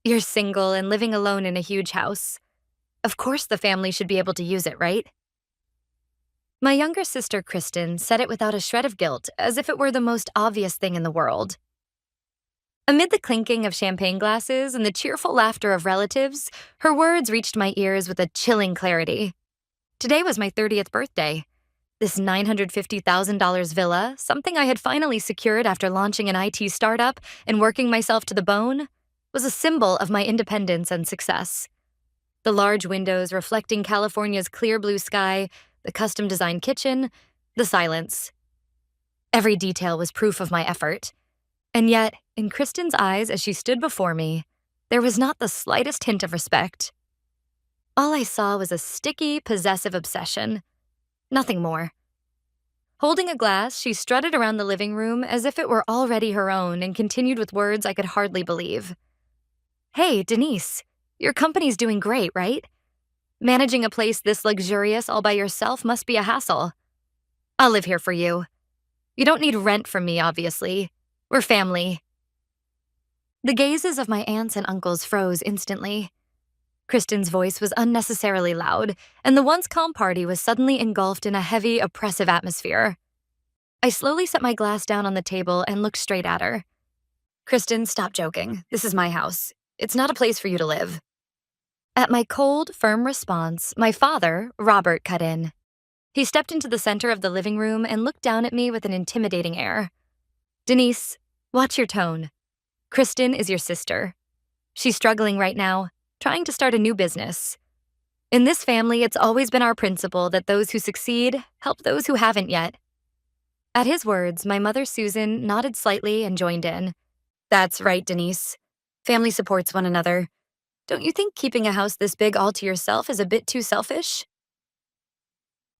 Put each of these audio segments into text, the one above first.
You're single and living alone in a huge house. Of course the family should be able to use it, right? My younger sister, Kristen, said it without a shred of guilt, as if it were the most obvious thing in the world. Amid the clinking of champagne glasses and the cheerful laughter of relatives, her words reached my ears with a chilling clarity. Today was my 30th birthday. This $950,000 villa, something I had finally secured after launching an IT startup and working myself to the bone, was a symbol of my independence and success. The large windows reflecting California's clear blue sky, the custom-designed kitchen, the silence. Every detail was proof of my effort. And yet, in Kristen's eyes as she stood before me, there was not the slightest hint of respect. All I saw was a sticky, possessive obsession. Nothing more. Holding a glass, she strutted around the living room as if it were already her own and continued with words I could hardly believe. Hey, Denise, your company's doing great, right? Managing a place this luxurious all by yourself must be a hassle. I'll live here for you. You don't need rent from me, obviously. We're family. The gazes of my aunts and uncles froze instantly. Kristen's voice was unnecessarily loud, and the once calm party was suddenly engulfed in a heavy, oppressive atmosphere. I slowly set my glass down on the table and looked straight at her. Kristen, stop joking. This is my house. It's not a place for you to live. At my cold, firm response, my father, Robert, cut in. He stepped into the center of the living room and looked down at me with an intimidating air. Denise, watch your tone. Kristen is your sister. She's struggling right now, trying to start a new business. In this family, it's always been our principle that those who succeed help those who haven't yet. At his words, my mother, Susan, nodded slightly and joined in. That's right, Denise. Family supports one another. Don't you think keeping a house this big all to yourself is a bit too selfish?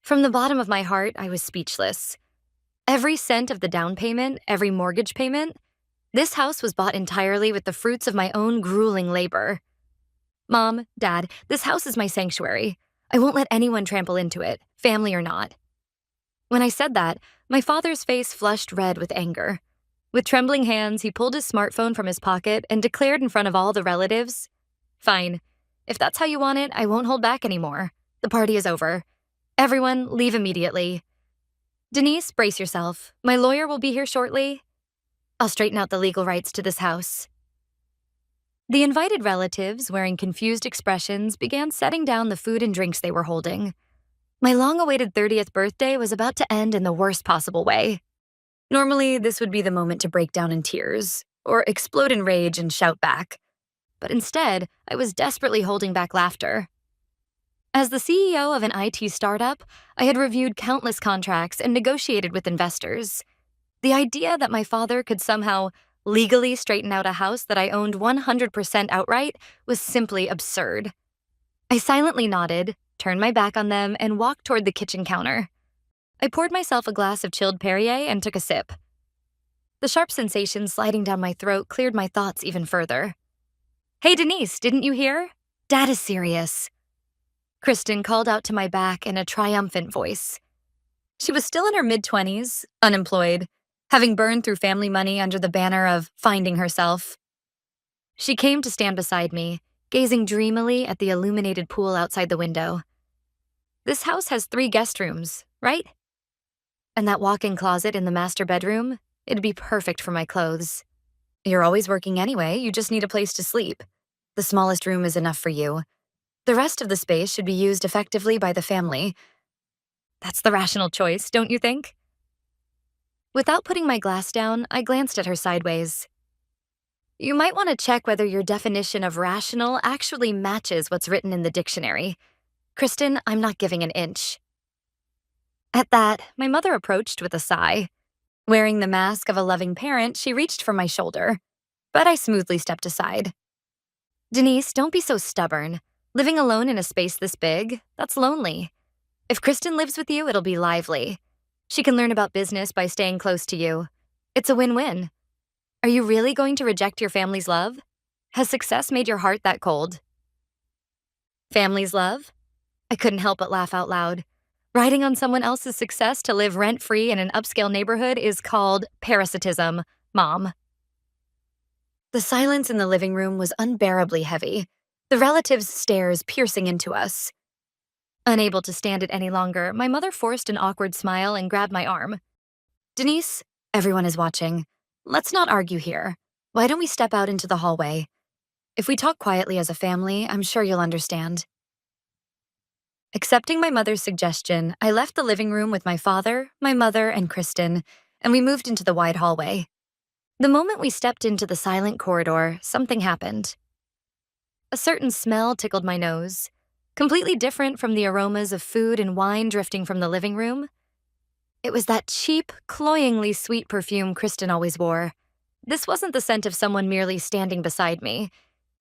From the bottom of my heart, I was speechless. Every cent of the down payment, every mortgage payment, this house was bought entirely with the fruits of my own grueling labor. Mom, Dad, this house is my sanctuary. I won't let anyone trample into it, family or not. When I said that, my father's face flushed red with anger. With trembling hands, he pulled his smartphone from his pocket and declared in front of all the relatives, Fine. If that's how you want it, I won't hold back anymore. The party is over. Everyone, leave immediately. Denise, brace yourself. My lawyer will be here shortly. I'll straighten out the legal rights to this house. The invited relatives, wearing confused expressions, began setting down the food and drinks they were holding. My long-awaited 30th birthday was about to end in the worst possible way. Normally, this would be the moment to break down in tears, or explode in rage and shout back. But instead, I was desperately holding back laughter. As the CEO of an IT startup, I had reviewed countless contracts and negotiated with investors. The idea that my father could somehow legally straighten out a house that I owned 100% outright was simply absurd. I silently nodded, turned my back on them, and walked toward the kitchen counter. I poured myself a glass of chilled Perrier and took a sip. The sharp sensation sliding down my throat cleared my thoughts even further. Hey, Denise, didn't you hear? Dad is serious. Kristen called out to my back in a triumphant voice. She was still in her mid-20s, unemployed, having burned through family money under the banner of finding herself. She came to stand beside me, gazing dreamily at the illuminated pool outside the window. This house has 3 guest rooms, right? And that walk-in closet in the master bedroom, it'd be perfect for my clothes. You're always working anyway, you just need a place to sleep. The smallest room is enough for you. The rest of the space should be used effectively by the family. That's the rational choice, don't you think? Without putting my glass down, I glanced at her sideways. You might want to check whether your definition of rational actually matches what's written in the dictionary. Kristen, I'm not giving an inch. At that, my mother approached with a sigh. Wearing the mask of a loving parent, she reached for my shoulder, but I smoothly stepped aside. Denise, don't be so stubborn. Living alone in a space this big, that's lonely. If Kristen lives with you, it'll be lively. She can learn about business by staying close to you. It's a win-win. Are you really going to reject your family's love? Has success made your heart that cold? Family's love? I couldn't help but laugh out loud. Riding on someone else's success to live rent-free in an upscale neighborhood is called parasitism, Mom. The silence in the living room was unbearably heavy, the relatives' stares piercing into us. Unable to stand it any longer, my mother forced an awkward smile and grabbed my arm. Denise, everyone is watching. Let's not argue here. Why don't we step out into the hallway? If we talk quietly as a family, I'm sure you'll understand. Accepting my mother's suggestion, I left the living room with my father, my mother, and Kristen, and we moved into the wide hallway. The moment we stepped into the silent corridor, something happened. A certain smell tickled my nose, completely different from the aromas of food and wine drifting from the living room. It was that cheap, cloyingly sweet perfume Kristen always wore. This wasn't the scent of someone merely standing beside me.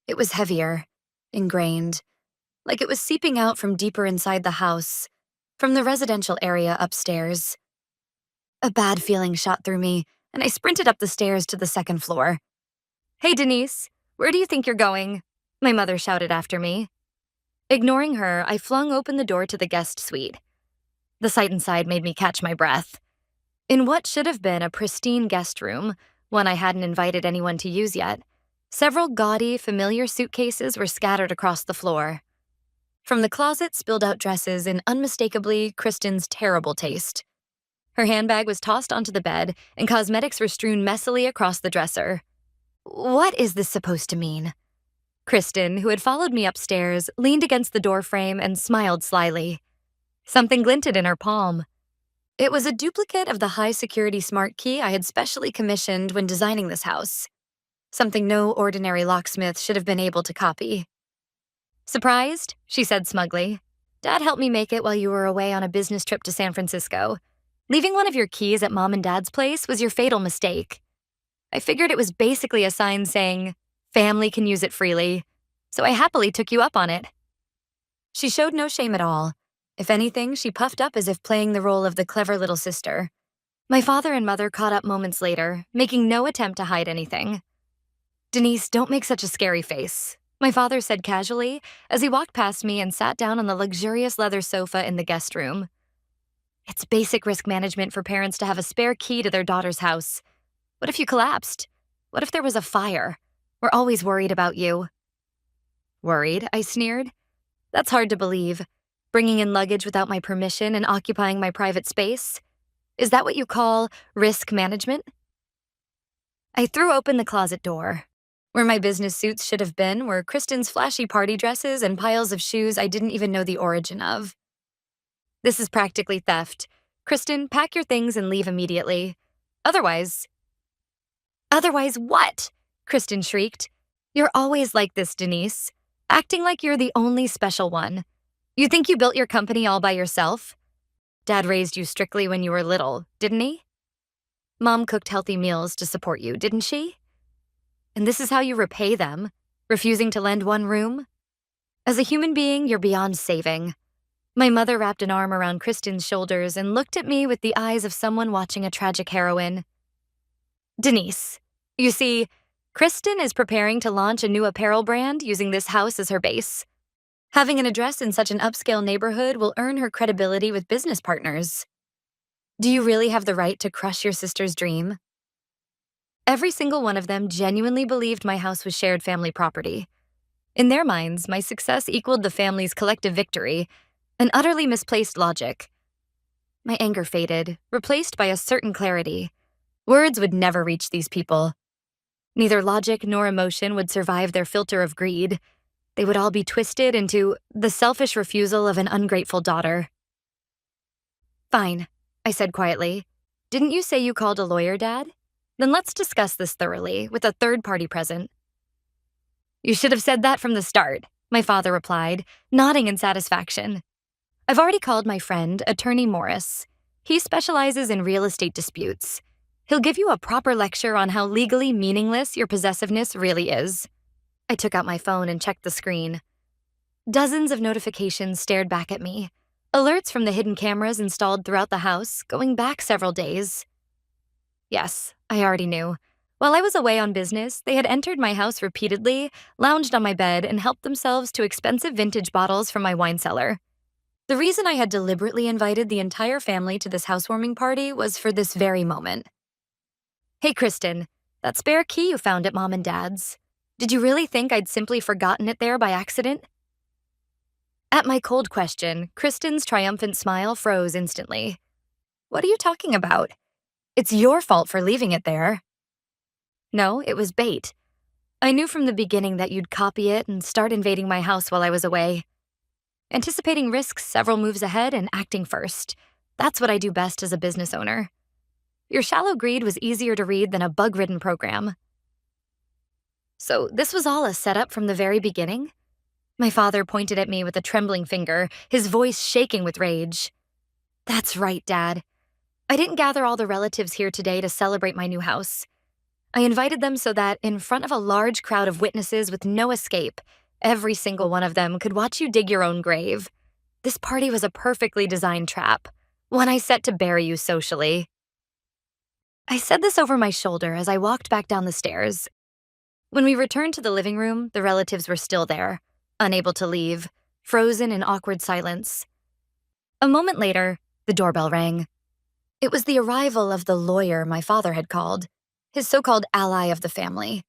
It was heavier, ingrained, like it was seeping out from deeper inside the house, from the residential area upstairs. A bad feeling shot through me, and I sprinted up the stairs to the second floor. "Hey, Denise, where do you think you're going?" my mother shouted after me. Ignoring her, I flung open the door to the guest suite. The sight inside made me catch my breath. In what should have been a pristine guest room, one I hadn't invited anyone to use yet, several gaudy, familiar suitcases were scattered across the floor. From the closet spilled out dresses in unmistakably Kristen's terrible taste. Her handbag was tossed onto the bed, and cosmetics were strewn messily across the dresser. What is this supposed to mean? Kristen, who had followed me upstairs, leaned against the doorframe and smiled slyly. Something glinted in her palm. It was a duplicate of the high-security smart key I had specially commissioned when designing this house. Something no ordinary locksmith should have been able to copy. "Surprised?" she said smugly. "Dad helped me make it while you were away on a business trip to San Francisco. Leaving one of your keys at Mom and Dad's place was your fatal mistake. I figured it was basically a sign saying, 'Family can use it freely,' so I happily took you up on it." She showed no shame at all. If anything, she puffed up as if playing the role of the clever little sister. My father and mother caught up moments later, making no attempt to hide anything. "Denise, don't make such a scary face," my father said casually as he walked past me and sat down on the luxurious leather sofa in the guest room. "It's basic risk management for parents to have a spare key to their daughter's house. What if you collapsed? What if there was a fire? We're always worried about you." "Worried?" I sneered. "That's hard to believe. Bringing in luggage without my permission and occupying my private space? Is that what you call risk management?" I threw open the closet door. Where my business suits should have been were Kristen's flashy party dresses and piles of shoes I didn't even know the origin of. "This is practically theft. Kristen, pack your things and leave immediately. Otherwise—" "Otherwise what?" Kristen shrieked. "You're always like this, Denise. Acting like you're the only special one. You think you built your company all by yourself? Dad raised you strictly when you were little, didn't he? Mom cooked healthy meals to support you, didn't she? And this is how you repay them, refusing to lend one room? As a human being, you're beyond saving." My mother wrapped an arm around Kristen's shoulders and looked at me with the eyes of someone watching a tragic heroine. "Denise, you see, Kristen is preparing to launch a new apparel brand using this house as her base. Having an address in such an upscale neighborhood will earn her credibility with business partners. Do you really have the right to crush your sister's dream?" Every single one of them genuinely believed my house was shared family property. In their minds, my success equaled the family's collective victory, an utterly misplaced logic. My anger faded, replaced by a certain clarity. Words would never reach these people. Neither logic nor emotion would survive their filter of greed. They would all be twisted into the selfish refusal of an ungrateful daughter. "Fine," I said quietly. "Didn't you say you called a lawyer, Dad? Then let's discuss this thoroughly, with a third party present." "You should have said that from the start," my father replied, nodding in satisfaction. "I've already called my friend, Attorney Morris. He specializes in real estate disputes. He'll give you a proper lecture on how legally meaningless your possessiveness really is." I took out my phone and checked the screen. Dozens of notifications stared back at me. Alerts from the hidden cameras installed throughout the house, going back several days. Yes, I already knew. While I was away on business, they had entered my house repeatedly, lounged on my bed, and helped themselves to expensive vintage bottles from my wine cellar. The reason I had deliberately invited the entire family to this housewarming party was for this very moment. "Hey, Kristen, That spare key you found at Mom and Dad's. Did you really think I'd simply forgotten it there by accident? At my cold question, Kristen's triumphant smile froze instantly. What are you talking about? It's your fault for leaving it there. No, it was bait. I knew from the beginning that you'd copy it and start invading my house while I was away. Anticipating risks several moves ahead and acting first. That's what I do best as a business owner. Your shallow greed was easier to read than a bug-ridden program. So this was all a setup from the very beginning? My father pointed at me with a trembling finger, his voice shaking with rage. That's right, Dad. I didn't gather all the relatives here today to celebrate my new house. I invited them so that, in front of a large crowd of witnesses with no escape, every single one of them could watch you dig your own grave. This party was a perfectly designed trap, one I set to bury you socially. I said this over my shoulder as I walked back down the stairs. When we returned to the living room, the relatives were still there, unable to leave, frozen in awkward silence. A moment later, the doorbell rang. It was the arrival of the lawyer my father had called, his so-called ally of the family.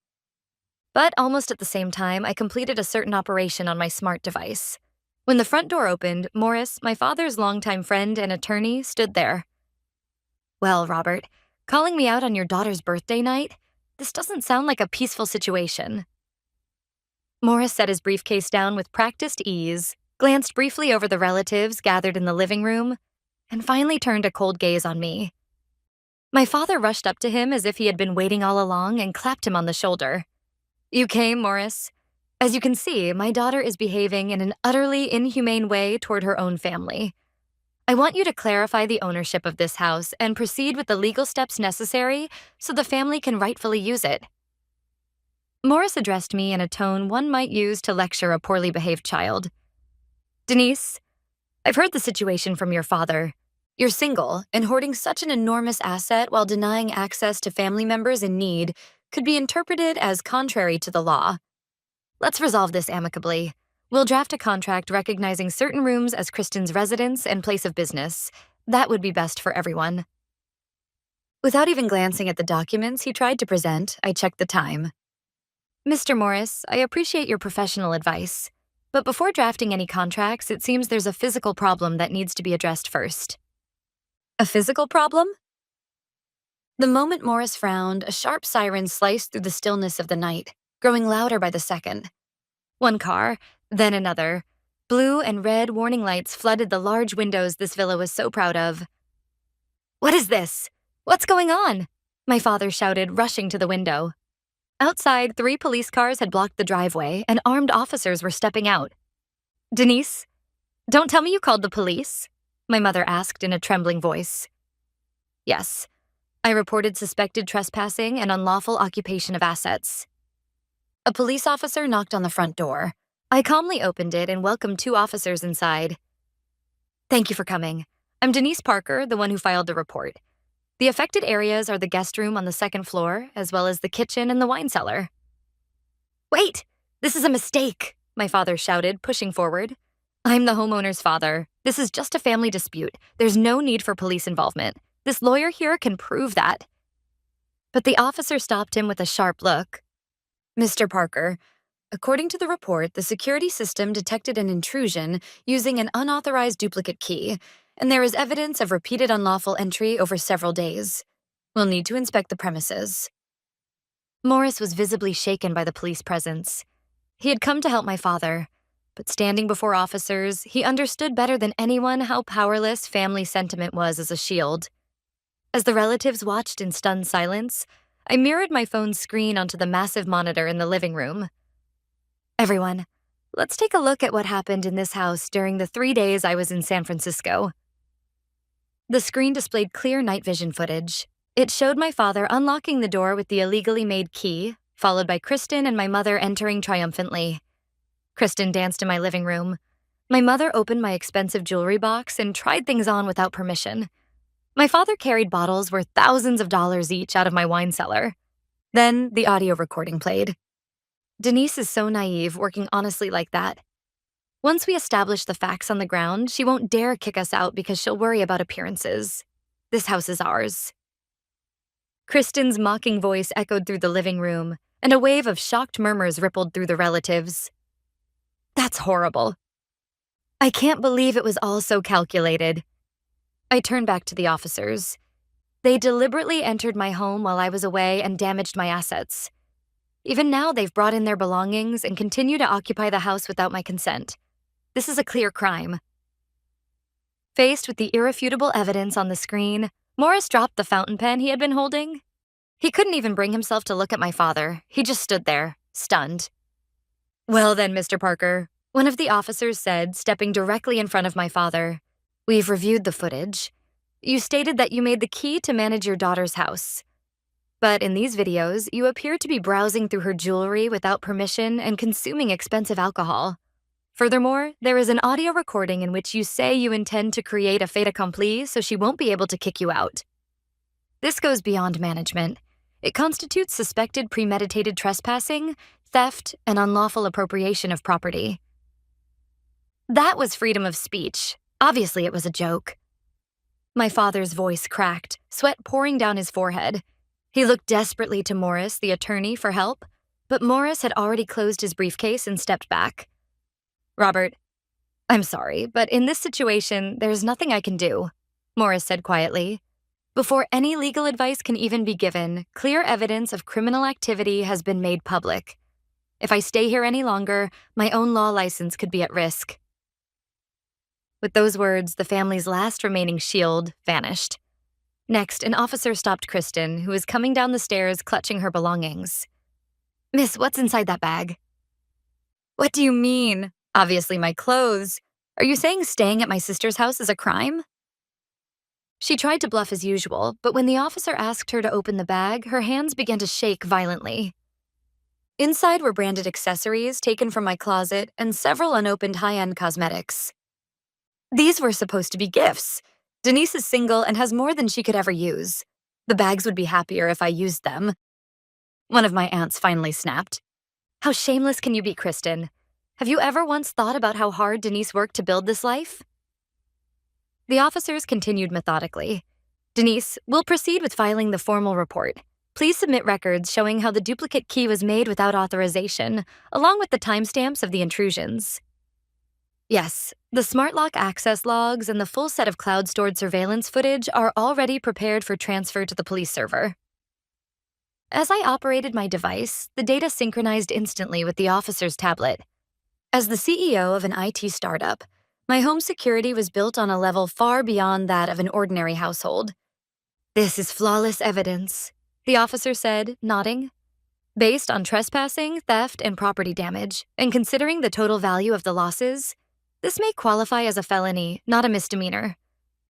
But almost at the same time, I completed a certain operation on my smart device. When the front door opened, Morris, my father's longtime friend and attorney, stood there. Well, Robert, calling me out on your daughter's birthday night? This doesn't sound like a peaceful situation. Morris set his briefcase down with practiced ease, glanced briefly over the relatives gathered in the living room, and finally turned a cold gaze on me. My father rushed up to him as if he had been waiting all along and clapped him on the shoulder. You came, Morris. As you can see, my daughter is behaving in an utterly inhumane way toward her own family. I want you to clarify the ownership of this house and proceed with the legal steps necessary so the family can rightfully use it. Morris addressed me in a tone one might use to lecture a poorly behaved child. Denise, I've heard the situation from your father. You're single, and hoarding such an enormous asset while denying access to family members in need could be interpreted as contrary to the law. Let's resolve this amicably. We'll draft a contract recognizing certain rooms as Kristen's residence and place of business. That would be best for everyone. Without even glancing at the documents he tried to present, I checked the time. Mr. Morris, I appreciate your professional advice, but before drafting any contracts, it seems there's a physical problem that needs to be addressed first. A physical problem? The moment Morris frowned, a sharp siren sliced through the stillness of the night, growing louder by the second. One car, then another. Blue and red warning lights flooded the large windows this villa was so proud of. What is this? What's going on? My father shouted, rushing to the window. Outside, 3 police cars had blocked the driveway, and armed officers were stepping out. Denise, don't tell me you called the police? My mother asked in a trembling voice. Yes. I reported suspected trespassing and unlawful occupation of assets. A police officer knocked on the front door. I calmly opened it and welcomed 2 officers inside. Thank you for coming. I'm Denise Parker, the one who filed the report. The affected areas are the guest room on the 2nd floor, as well as the kitchen and the wine cellar. Wait! This is a mistake, my father shouted, pushing forward. I'm the homeowner's father. This is just a family dispute. There's no need for police involvement. This lawyer here can prove that. But the officer stopped him with a sharp look. Mr. Parker, according to the report, the security system detected an intrusion using an unauthorized duplicate key, and there is evidence of repeated unlawful entry over several days. We'll need to inspect the premises. Morris was visibly shaken by the police presence. He had come to help my father, but standing before officers, he understood better than anyone how powerless family sentiment was as a shield. As the relatives watched in stunned silence, I mirrored my phone's screen onto the massive monitor in the living room. Everyone, let's take a look at what happened in this house during the 3 days I was in San Francisco. The screen displayed clear night vision footage. It showed my father unlocking the door with the illegally made key, followed by Kristen and my mother entering triumphantly. Kristen danced in my living room. My mother opened my expensive jewelry box and tried things on without permission. My father carried bottles worth thousands of dollars each out of my wine cellar. Then the audio recording played. Denise is so naive, working honestly like that. Once we establish the facts on the ground, she won't dare kick us out because she'll worry about appearances. This house is ours. Kristen's mocking voice echoed through the living room, and a wave of shocked murmurs rippled through the relatives. That's horrible. I can't believe it was all so calculated. I turned back to the officers. They deliberately entered my home while I was away and damaged my assets. Even now, they've brought in their belongings and continue to occupy the house without my consent. This is a clear crime. Faced with the irrefutable evidence on the screen, Morris dropped the fountain pen he had been holding. He couldn't even bring himself to look at my father. He just stood there, stunned. Well then, Mr. Parker, one of the officers said, stepping directly in front of my father, we've reviewed the footage. You stated that you made the key to manage your daughter's house. But in these videos, you appear to be browsing through her jewelry without permission and consuming expensive alcohol. Furthermore, there is an audio recording in which you say you intend to create a fait accompli so she won't be able to kick you out. This goes beyond management. It constitutes suspected premeditated trespassing, theft, and unlawful appropriation of property. That was freedom of speech. Obviously, it was a joke. My father's voice cracked, sweat pouring down his forehead. He looked desperately to Morris, the attorney, for help, but Morris had already closed his briefcase and stepped back. Robert, I'm sorry, but in this situation, there's nothing I can do, Morris said quietly. Before any legal advice can even be given, clear evidence of criminal activity has been made public. If I stay here any longer, my own law license could be at risk. With those words, the family's last remaining shield vanished. Next, an officer stopped Kristen, who was coming down the stairs clutching her belongings. Miss, what's inside that bag? What do you mean? Obviously my clothes. Are you saying staying at my sister's house is a crime? She tried to bluff as usual, but when the officer asked her to open the bag, her hands began to shake violently. Inside were branded accessories taken from my closet and several unopened high-end cosmetics. These were supposed to be gifts. Denise is single and has more than she could ever use. The bags would be happier if I used them. One of my aunts finally snapped. How shameless can you be, Kristen? Have you ever once thought about how hard Denise worked to build this life? The officers continued methodically. Denise, we'll proceed with filing the formal report. Please submit records showing how the duplicate key was made without authorization, along with the timestamps of the intrusions. Yes, the smart lock access logs and the full set of cloud-stored surveillance footage are already prepared for transfer to the police server. As I operated my device, the data synchronized instantly with the officer's tablet. As the CEO of an IT startup, my home security was built on a level far beyond that of an ordinary household. This is flawless evidence, the officer said, nodding. Based on trespassing, theft, and property damage, and considering the total value of the losses, this may qualify as a felony, not a misdemeanor.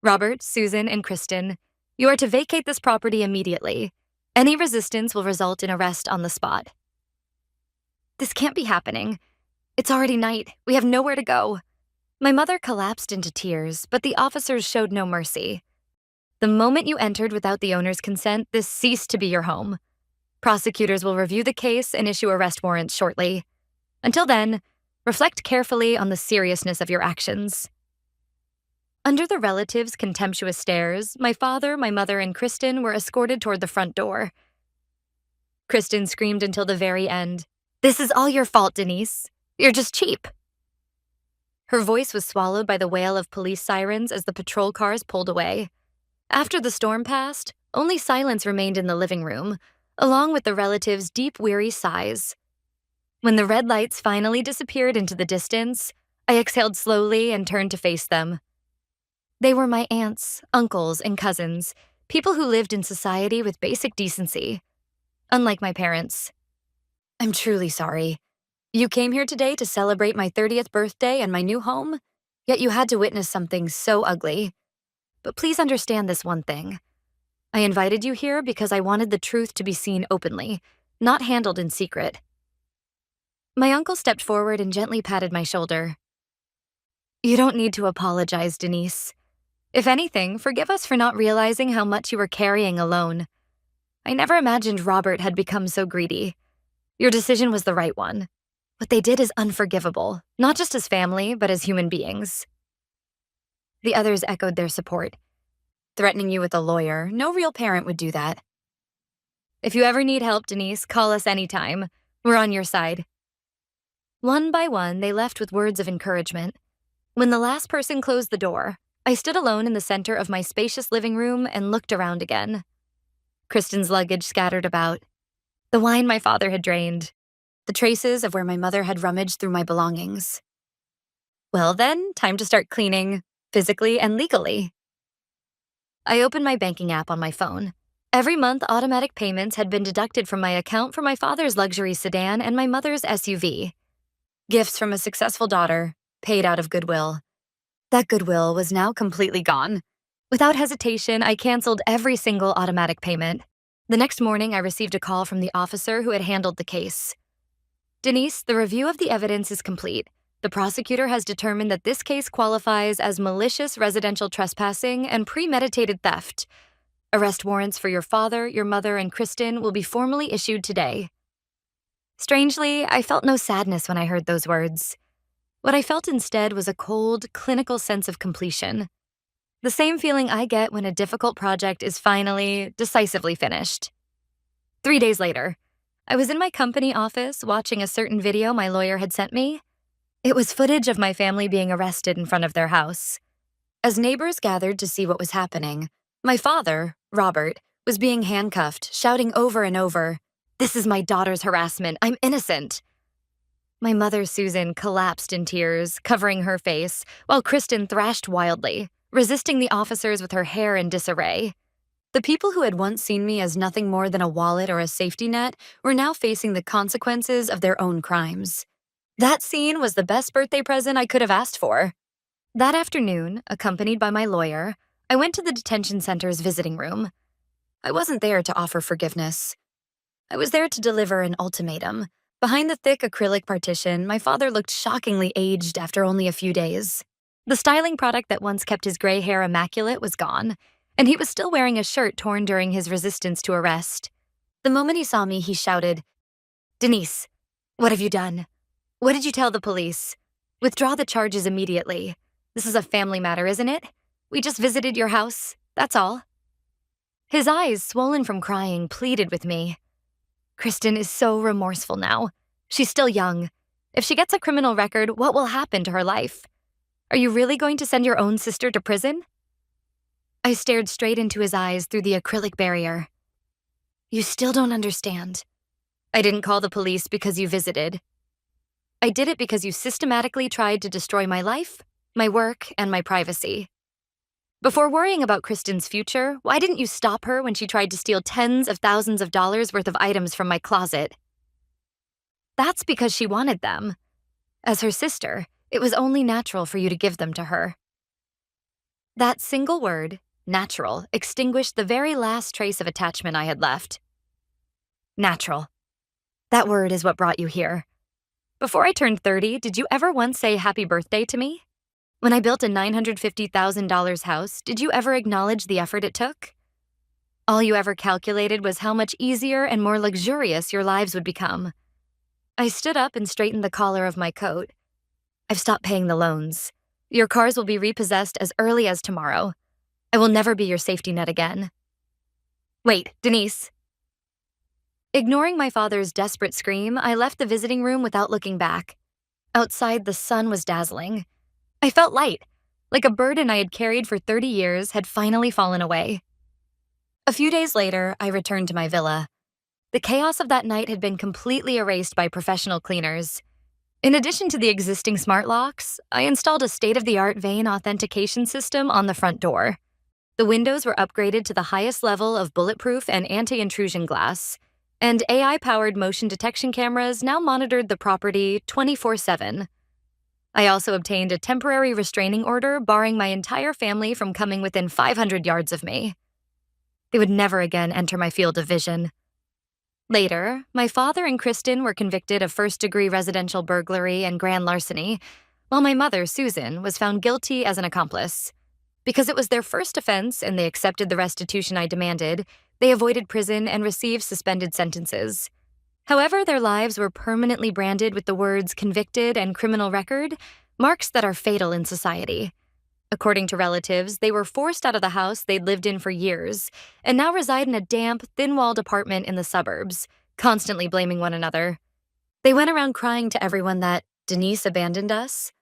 Robert, Susan, and Kristen, you are to vacate this property immediately. Any resistance will result in arrest on the spot. This can't be happening. It's already night. We have nowhere to go. My mother collapsed into tears, but the officers showed no mercy. The moment you entered without the owner's consent, this ceased to be your home. Prosecutors will review the case and issue arrest warrants shortly. Until then, reflect carefully on the seriousness of your actions. Under the relatives' contemptuous stares, my father, my mother, and Kristen were escorted toward the front door. Kristen screamed until the very end. This is all your fault, Denise. You're just cheap. Her voice was swallowed by the wail of police sirens as the patrol cars pulled away. After the storm passed, only silence remained in the living room, along with the relatives' deep, weary sighs. When the red lights finally disappeared into the distance, I exhaled slowly and turned to face them. They were my aunts, uncles, and cousins, people who lived in society with basic decency. Unlike my parents. I'm truly sorry. You came here today to celebrate my 30th birthday and my new home, yet you had to witness something so ugly. But please understand this one thing. I invited you here because I wanted the truth to be seen openly, not handled in secret. My uncle stepped forward and gently patted my shoulder. You don't need to apologize, Denise. If anything, forgive us for not realizing how much you were carrying alone. I never imagined Robert had become so greedy. Your decision was the right one. What they did is unforgivable, not just as family, but as human beings. The others echoed their support. Threatening you with a lawyer, no real parent would do that. If you ever need help, Denise, call us anytime. We're on your side. One by one, they left with words of encouragement. When the last person closed the door, I stood alone in the center of my spacious living room and looked around again. Kristen's luggage scattered about, the wine my father had drained, the traces of where my mother had rummaged through my belongings. Well then, time to start cleaning, physically and legally. I opened my banking app on my phone. Every month, automatic payments had been deducted from my account for my father's luxury sedan and my mother's SUV. Gifts from a successful daughter, paid out of goodwill. That goodwill was now completely gone. Without hesitation, I canceled every single automatic payment. The next morning, I received a call from the officer who had handled the case. Denise, the review of the evidence is complete. The prosecutor has determined that this case qualifies as malicious residential trespassing and premeditated theft. Arrest warrants for your father, your mother, and Kristen will be formally issued today. Strangely, I felt no sadness when I heard those words. What I felt instead was a cold, clinical sense of completion. The same feeling I get when a difficult project is finally, decisively finished. 3 days later, I was in my company office watching a certain video my lawyer had sent me. It was footage of my family being arrested in front of their house. As neighbors gathered to see what was happening, my father, Robert, was being handcuffed, shouting over and over, "This is my daughter's harassment. I'm innocent." My mother, Susan, collapsed in tears, covering her face, while Kristen thrashed wildly, resisting the officers with her hair in disarray. The people who had once seen me as nothing more than a wallet or a safety net were now facing the consequences of their own crimes. That scene was the best birthday present I could have asked for. That afternoon, accompanied by my lawyer, I went to the detention center's visiting room. I wasn't there to offer forgiveness. I was there to deliver an ultimatum. Behind the thick acrylic partition, my father looked shockingly aged after only a few days. The styling product that once kept his gray hair immaculate was gone, and he was still wearing a shirt torn during his resistance to arrest. The moment he saw me, he shouted, "Denise, what have you done? What did you tell the police? Withdraw the charges immediately. This is a family matter, isn't it? We just visited your house, that's all." His eyes, swollen from crying, pleaded with me. "Kristen is so remorseful now. She's still young. If she gets a criminal record, what will happen to her life? Are you really going to send your own sister to prison?" I stared straight into his eyes through the acrylic barrier. "You still don't understand. I didn't call the police because you visited. I did it because you systematically tried to destroy my life, my work, and my privacy. Before worrying about Kristen's future, why didn't you stop her when she tried to steal tens of thousands of dollars worth of items from my closet?" "That's because she wanted them. As her sister, it was only natural for you to give them to her." That single word, natural, extinguished the very last trace of attachment I had left. Natural. That word is what brought you here. Before I turned 30, did you ever once say happy birthday to me? When I built a $950,000 house, did you ever acknowledge the effort it took? All you ever calculated was how much easier and more luxurious your lives would become. I stood up and straightened the collar of my coat. "I've stopped paying the loans. Your cars will be repossessed as early as tomorrow. I will never be your safety net again." "Wait, Denise." Ignoring my father's desperate scream, I left the visiting room without looking back. Outside, the sun was dazzling. I felt light, like a burden I had carried for 30 years had finally fallen away. A few days later, I returned to my villa. The chaos of that night had been completely erased by professional cleaners. In addition to the existing smart locks, I installed a state-of-the-art vein authentication system on the front door. The windows were upgraded to the highest level of bulletproof and anti-intrusion glass, and AI-powered motion detection cameras now monitored the property 24/7. I also obtained a temporary restraining order barring my entire family from coming within 500 yards of me. They would never again enter my field of vision. Later, my father and Kristen were convicted of first-degree residential burglary and grand larceny, while my mother, Susan, was found guilty as an accomplice. Because it was their first offense and they accepted the restitution I demanded, they avoided prison and received suspended sentences. However, their lives were permanently branded with the words convicted and criminal record, marks that are fatal in society. According to relatives, they were forced out of the house they'd lived in for years and now reside in a damp, thin walled apartment in the suburbs, constantly blaming one another. They went around crying to everyone that Denise abandoned us,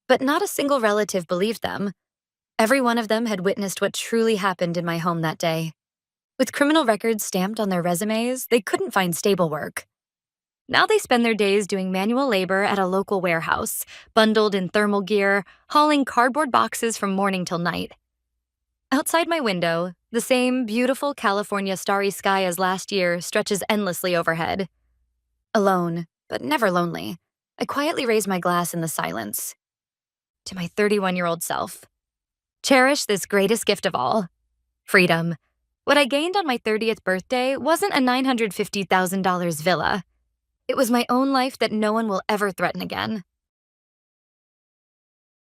but not a single relative believed them. Every one of them had witnessed what truly happened in my home that day. With criminal records stamped on their resumes, they couldn't find stable work. Now they spend their days doing manual labor at a local warehouse, bundled in thermal gear, hauling cardboard boxes from morning till night. Outside my window, the same beautiful California starry sky as last year stretches endlessly overhead. Alone, but never lonely, I quietly raise my glass in the silence. To my 31-year-old self. Cherish this greatest gift of all, freedom. What I gained on my 30th birthday wasn't a $950,000 villa. It was my own life that no one will ever threaten again.